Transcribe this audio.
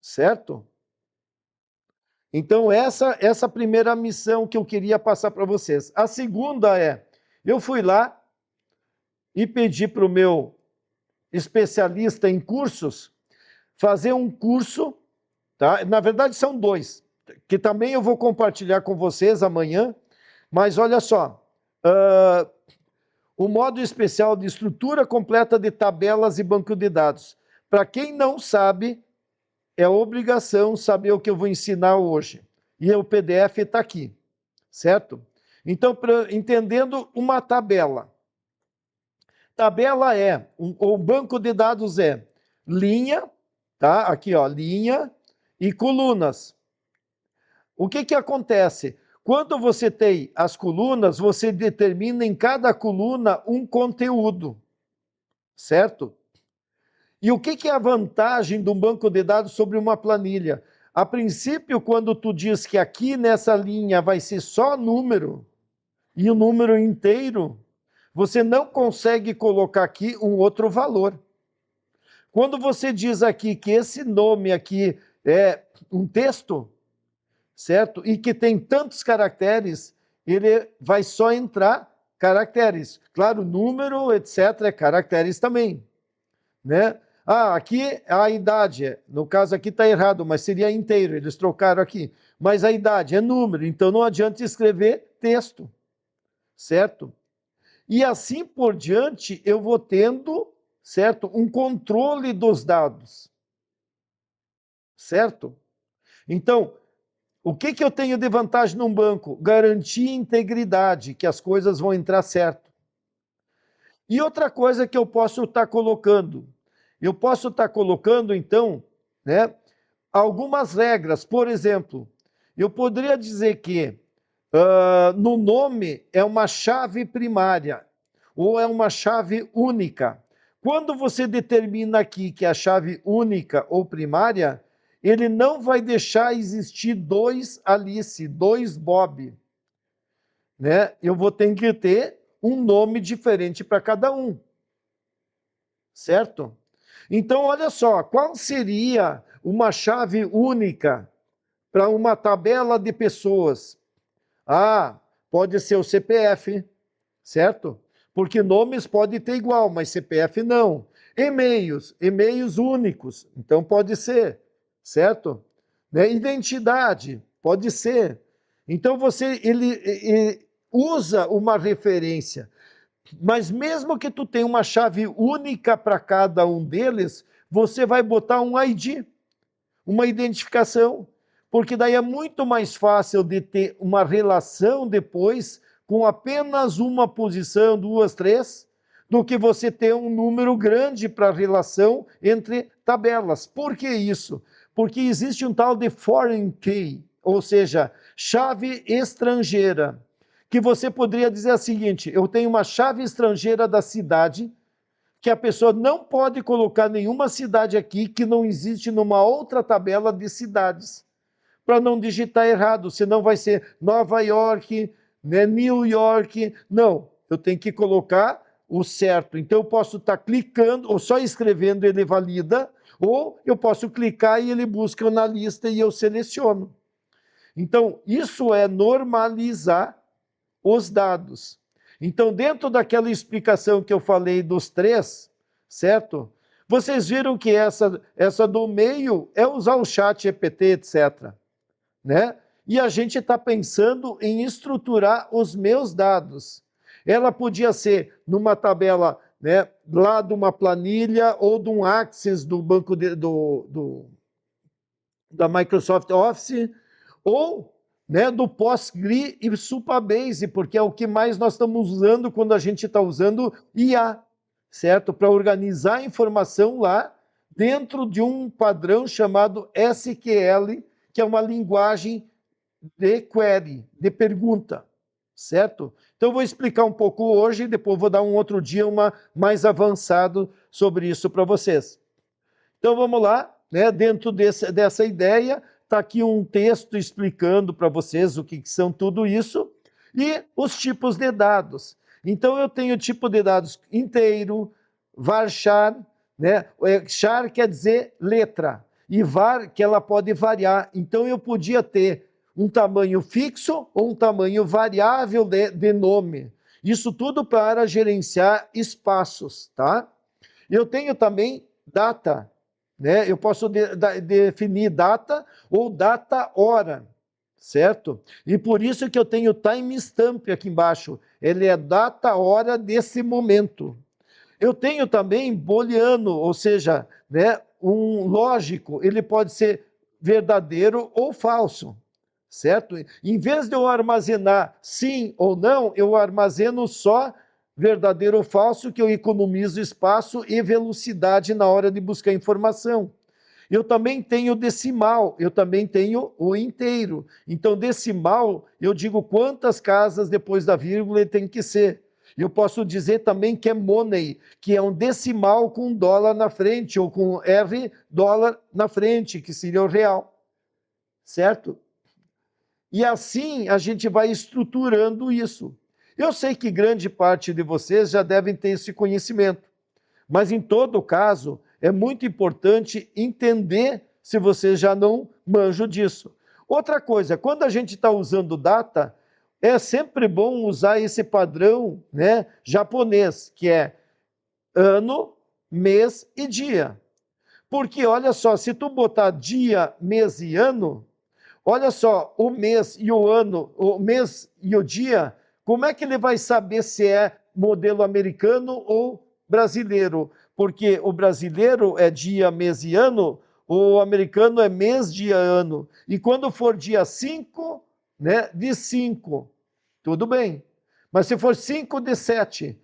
certo? Então, essa primeira missão que eu queria passar para vocês. A segunda é, eu fui lá e pedi para o meu especialista em cursos fazer um curso, tá? Na verdade, são dois, que também eu vou compartilhar com vocês amanhã, mas olha só, o modo especial de estrutura completa de tabelas e banco de dados. Para quem não sabe, é obrigação saber o que eu vou ensinar hoje. E o PDF está aqui, certo? Então, entendendo uma tabela. Tabela é, o banco de dados é linha, tá? Aqui, ó, linha e colunas. O que acontece? Quando você tem as colunas, você determina em cada coluna um conteúdo, certo? E o que é a vantagem de um banco de dados sobre uma planilha? A princípio, quando tu diz que aqui nessa linha vai ser só número, e o número inteiro, você não consegue colocar aqui um outro valor. Quando você diz aqui que esse nome aqui é um texto, certo? E que tem tantos caracteres, ele vai só entrar caracteres. Claro, número, etc., é caracteres também, né? Ah, aqui a idade, no caso aqui está errado, mas seria inteiro, eles trocaram aqui. Mas a idade é número, então não adianta escrever texto, certo? E assim por diante, eu vou tendo, certo, um controle dos dados, certo? Então, o que eu tenho de vantagem num banco? Garantir integridade, que as coisas vão entrar certo. E outra coisa que eu posso estar colocando, então, né, algumas regras. Por exemplo, eu poderia dizer que no nome é uma chave primária ou é uma chave única. Quando você determina aqui que é a chave única ou primária, ele não vai deixar existir dois Alice, dois Bob, né? Eu vou ter que ter um nome diferente para cada um, certo? Então, olha só, qual seria uma chave única para uma tabela de pessoas? Ah, pode ser o CPF, certo? Porque nomes pode ter igual, mas CPF não. E-mails únicos, então pode ser, certo? Né? Identidade, pode ser. Então ele usa uma referência, mas mesmo que tu tenha uma chave única para cada um deles, você vai botar um ID, uma identificação, porque daí é muito mais fácil de ter uma relação depois com apenas uma posição, duas, três, do que você ter um número grande para relação entre tabelas. Por que isso? Porque existe um tal de foreign key, ou seja, chave estrangeira, que você poderia dizer o seguinte: eu tenho uma chave estrangeira da cidade, que a pessoa não pode colocar nenhuma cidade aqui que não existe numa outra tabela de cidades, para não digitar errado, senão vai ser Nova York, né, New York. Não, eu tenho que colocar o certo. Então eu posso estar clicando, ou só escrevendo ele valida, ou eu posso clicar e ele busca na lista e eu seleciono. Então, isso é normalizar os dados. Então, dentro daquela explicação que eu falei dos três, certo? Vocês viram que essa do meio é usar o chat GPT, etc. Né? E a gente está pensando em estruturar os meus dados. Ela podia ser numa tabela, né, lá de uma planilha ou de um Access do banco da Microsoft Office, ou, né, do Postgre e Supabase, porque é o que mais nós estamos usando quando a gente está usando IA, certo? Para organizar a informação lá dentro de um padrão chamado SQL, que é uma linguagem de query, de pergunta, certo? Então eu vou explicar um pouco hoje e depois vou dar um outro dia uma mais avançado sobre isso para vocês. Então vamos lá, né? Dentro dessa ideia, está aqui um texto explicando para vocês o que são tudo isso e os tipos de dados. Então eu tenho tipo de dados inteiro, varchar, né? Char quer dizer letra. e var, que ela pode variar. Então, eu podia ter um tamanho fixo ou um tamanho variável de nome. Isso tudo para gerenciar espaços, tá? Eu tenho também data, né? Eu posso definir data ou data hora, certo? E por isso que eu tenho timestamp aqui embaixo. Ele é data hora desse momento. Eu tenho também booleano, ou seja, né, um lógico, ele pode ser verdadeiro ou falso, certo? Em vez de eu armazenar sim ou não, eu armazeno só verdadeiro ou falso, que eu economizo espaço e velocidade na hora de buscar informação. Eu também tenho decimal, eu também tenho o inteiro. Então, decimal, eu digo quantas casas depois da vírgula tem que ser. Eu posso dizer também que é money, que é um decimal com dólar na frente, ou com R dólar na frente, que seria o real. Certo? E assim a gente vai estruturando isso. Eu sei que grande parte de vocês já devem ter esse conhecimento, mas em todo caso, é muito importante entender se você já não manjam disso. Outra coisa, quando a gente está usando data, é sempre bom usar esse padrão, né, japonês, que é ano, mês e dia. Porque, olha só, se tu botar dia, mês e ano, olha só, o mês e o ano, o mês e o dia, como é que ele vai saber se é modelo americano ou brasileiro? Porque o brasileiro é dia, mês e ano, o americano é mês, dia, ano. E quando for dia 5, né, de 5, tudo bem. Mas se for 5 de 7,